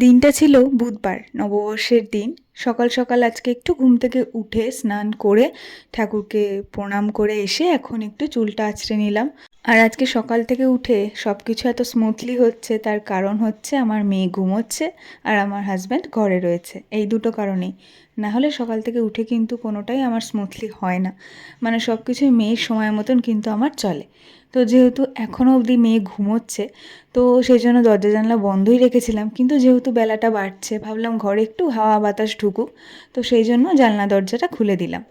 দিনটা ছিল বুধবার, নববর্ষের দিন। সকাল সকাল আজকে একটু ঘুম থেকে উঠে স্নান করে ঠাকুরকে প্রণাম করে এসে এখন একটু চুলটা আঁচড়ে নিলাম। আর আজকে সকাল থেকে উঠে সব কিছু এত স্মুথলি হচ্ছে, তার কারণ হচ্ছে আমার মেয়ে ঘুমোচ্ছে আর আমার হাজব্যান্ড ঘরে রয়েছে। এই দুটো কারণেই। না হলে সকাল থেকে উঠে কিন্তু কোনোটাই আমার স্মুথলি হয় না। মানে সব কিছুই মেয়ের সময় মতন কিন্তু আমার চলে। তো যেহেতু এখনও অবধি মেয়ে ঘুমোচ্ছে, তো সেই জন্য দরজা জানলা বন্ধই রেখেছিলাম, কিন্তু যেহেতু বেলাটা বাড়ছে ভাবলাম ঘরে একটু হাওয়া বাতাস ঢুকুক, তো সেই জন্য জানলা দরজাটা খুলে দিলাম।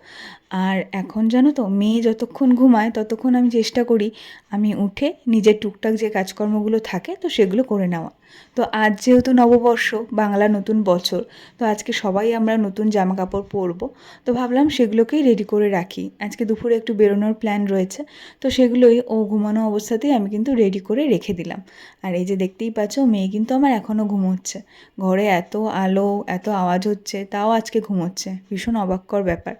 আর এখন জানো তো, মেয়ে যতক্ষণ ঘুমায় ততক্ষণ আমি চেষ্টা করি আমি উঠে নিজের টুকটাক যে কাজকর্মগুলো থাকে তো সেগুলো করে নেওয়া। তো আজ যেহেতু নববর্ষ, বাংলা নতুন বছর, তো আজকে সবাই আমরা নতুন জামা কাপড় পরবো। তো ভাবলাম সেগুলোকেই রেডি করে রাখি। আজকে দুপুরে একটু বেরোনোর প্ল্যান রয়েছে, তো সেগুলোই ও ঘুমানো অবস্থাতেই আমি কিন্তু রেডি করে রেখে দিলাম। আর এই যে দেখতেই পাচ্ছ, মেয়ে কিন্তু আমার এখনও ঘুমোচ্ছে। ঘরে এত আলো, এত আওয়াজ হচ্ছে, তাও আজকে ঘুমোচ্ছে। ভীষণ অবাককর ব্যাপার।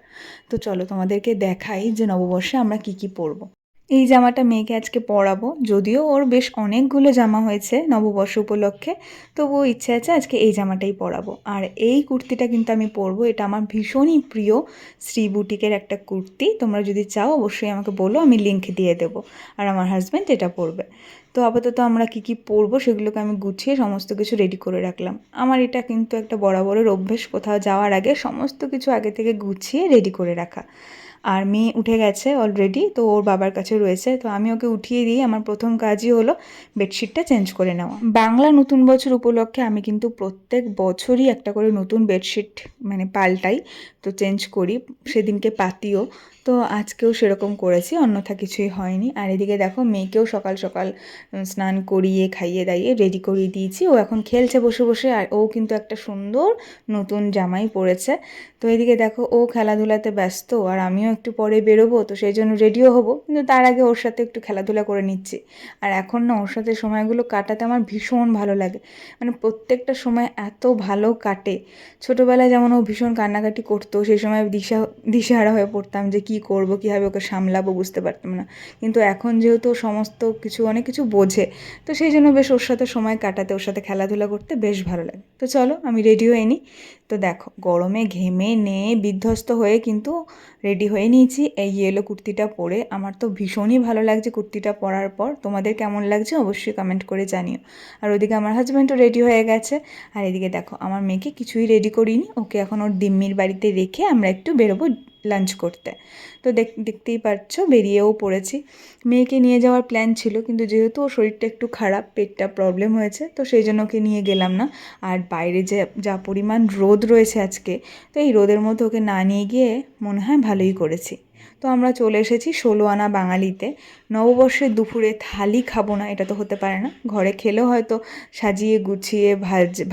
তো চলো তোমাদেরকে দেখাই যে নববর্ষে আমরা কি কি পরবো। এই জামাটা মেয়েকে আজকে পরাবো, যদিও ওর বেশ অনেকগুলো জামা হয়েছে নববর্ষ উপলক্ষে, তবুও ইচ্ছে আছে আজকে এই জামাটাই পরাবো। আর এই কুর্তিটা কিন্তু আমি পরবো, এটা আমার ভীষণই প্রিয় শ্রী বুটিকের একটা কুর্তি। তোমরা যদি চাও অবশ্যই আমাকে বলো, আমি লিংক দিয়ে দেবো। আর আমার হাজব্যান্ড এটা পরবে। তো আপাতত আমরা কি কি পরবো সেগুলোকে আমি গুছিয়ে সমস্ত কিছু রেডি করে রাখলাম। আমার এটা কিন্তু একটা বরাবরের অভ্যেস, কোথাও যাওয়ার আগে সমস্ত কিছু আগে থেকে গুছিয়ে রেডি করে রাখা। আর মেয়ে উঠে গেছে অলরেডি, তো ওর বাবার কাছে রয়েছে, তো আমি ওকে উঠিয়ে দিই। আমার প্রথম কাজই হলো বেডশিটটা চেঞ্জ করে নেওয়া। বাংলা নতুন বছর উপলক্ষে আমি কিন্তু প্রত্যেক বছরই একটা করে নতুন বেডশিট মানে পাল্টাই, তো চেঞ্জ করি। সেদিনকে পাতিও, তো আজকেও সেরকম করেছি, অন্যথা কিছুই হয়নি। আর এদিকে দেখো, মেয়েকেও সকাল সকাল স্নান করিয়ে খাইয়ে দাইয়ে রেডি করিয়ে দিয়েছি। ও এখন খেলছে বসে বসে, আর ও কিন্তু একটা সুন্দর নতুন জামাই পরেছে। তো এদিকে দেখো, ও খেলাধুলাতে ব্যস্ত, আর আমিও একটু পরে বেরোবো, তো সেই জন্য রেডিও হবো, কিন্তু তার আগে ওর সাথে একটু খেলাধুলা করে নিচ্ছি। আর এখন না, ওর সাথে সময়গুলো কাটাতে আমার ভীষণ ভালো লাগে। মানে প্রত্যেকটা সময় এত ভালো কাটে। ছোটোবেলায় যেমন ও ভীষণ কান্নাকাটি করতো, সেই সময় দিশেহারা হয়ে পড়তাম যে কী করবো, কীভাবে ওকে সামলাবো, বুঝতে পারতাম না। কিন্তু এখন যেহেতু ও সমস্ত কিছু অনেক কিছু বোঝে, তো সেই জন্য বেশ ওর সাথে সময় কাটাতে, ওর সাথে খেলাধুলা করতে বেশ ভালো লাগে। তো চলো আমি রেডি হয়ে নিই। তো দেখো, গরমে ঘেমে নিয়ে বিধ্বস্ত হয়ে কিন্তু রেডি হয়ে নিয়েছি এই ইয়েলো কুর্তিটা পরে। আমার তো ভীষণই ভালো লাগছে কুর্তিটা পরার পর। তোমাদের কেমন লাগছে অবশ্যই কমেন্ট করে জানিও। আর ওইদিকে আমার হাজব্যান্ডও রেডি হয়ে গেছে। আর এদিকে দেখো, আমার মেয়েকে কিছুই রেডি করিনি, ওকে এখন ওর দিম্মির বাড়িতে রেখে আমরা একটু বেরোবো লাঞ্চ করতে। তো দেখতেই পাচ্ছ, বেরিয়েও পড়েছি। মেয়েকে নিয়ে যাওয়ার প্ল্যান ছিল, কিন্তু যেহেতু ওর শরীরটা একটু খারাপ, পেটটা প্রবলেম হয়েছে, তো সেই জন্য ওকে নিয়ে গেলাম না। আর বাইরে যে যা পরিমাণ রোদ রয়েছে আজকে, তো এই রোদের মধ্যে ওকে না নিয়ে গিয়ে মনে হয় ভালোই করেছি। তো আমরা চলে এসেছি 16 আনা বাঙালিতে। নববর্ষের দুপুরে থালি খাবো না, এটা তো হতে পারে না। ঘরে খেলেও হয়তো সাজিয়ে গুছিয়ে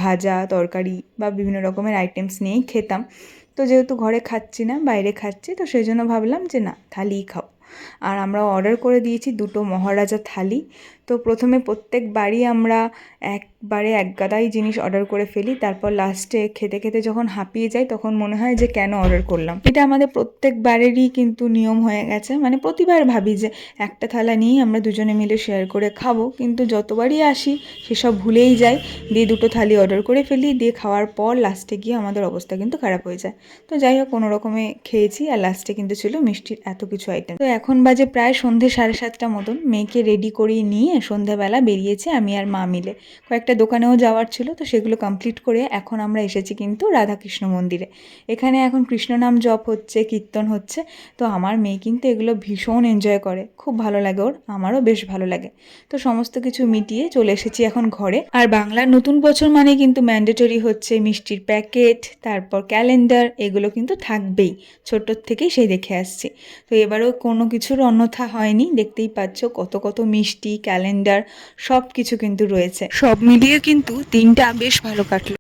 ভাজা তরকারি বা বিভিন্ন রকমের আইটেমস নিয়েই খেতাম। তো যেহেতু ঘরে খাচ্ছি না, বাইরে খাচ্ছি, তো সেই জন্য ভাবলাম যে না, থালিই খাবো। আর আমরা অর্ডার করে দিয়েছি 2টো মহারাজা থালি। তো প্রথমে প্রত্যেকবারই আমরা একবারে একগাদাই জিনিস অর্ডার করে ফেলি, তারপর লাস্টে খেতে খেতে যখন হাঁপিয়ে যাই তখন মনে হয় যে কেন অর্ডার করলাম। এটা আমাদের প্রত্যেকবারেরই কিন্তু নিয়ম হয়ে গেছে। মানে প্রতিবার ভাবি যে একটা থালা নিয়েই আমরা দুজনে মিলে শেয়ার করে খাবো, কিন্তু যতবারই আসি সেসব ভুলেই যাই, দিয়ে 2টো থালি অর্ডার করে ফেলি, দিয়ে খাওয়ার পর লাস্টে গিয়ে আমাদের অবস্থা কিন্তু খারাপ হয়ে যায়। তো যাই হোক, কোনো রকমে খেয়েছি, আর লাস্টে কিন্তু ছিল মিষ্টির এত কিছু আইটেম। তো এখন বাজে প্রায় সন্ধে 7:30 মতন। মেয়েকে রেডি করিয়ে নিয়ে সন্ধ্যাবেলা বেরিয়েছি আমি আর মা মিলে। কয়েকটা দোকানেও যাওয়ার ছিল, তো সেগুলো কমপ্লিট করে এখন আমরা এসেছি কিন্তু রাধাকৃষ্ণ মন্দিরে। এখানে এখন কৃষ্ণ নাম জপ হচ্ছে, কীর্তন হচ্ছে। তো আমার মেয়ে কিন্তু এগুলো ভীষণ এনজয় করে, খুব ভালো লাগে ওর, আমারও বেশ ভালো লাগে। তো সমস্ত কিছু মিটিয়ে চলে এসেছি এখন ঘরে। আর বাংলার নতুন বছর মানে কিন্তু ম্যান্ডেটরি হচ্ছে মিষ্টির প্যাকেট, তারপর ক্যালেন্ডার, এগুলো কিন্তু থাকবেই, ছোটোর থেকেই সেই দেখে আসছি। তো এবারেও কোনো কিছুর অন্যথা হয়নি, দেখতেই পাচ্ছ কত কত মিষ্টি, ক্যালেন্ডার, সব কিছু কিন্তু রয়েছে। সব মিলিয়ে কিন্তু দিনটা বেশ ভালো কাটলো।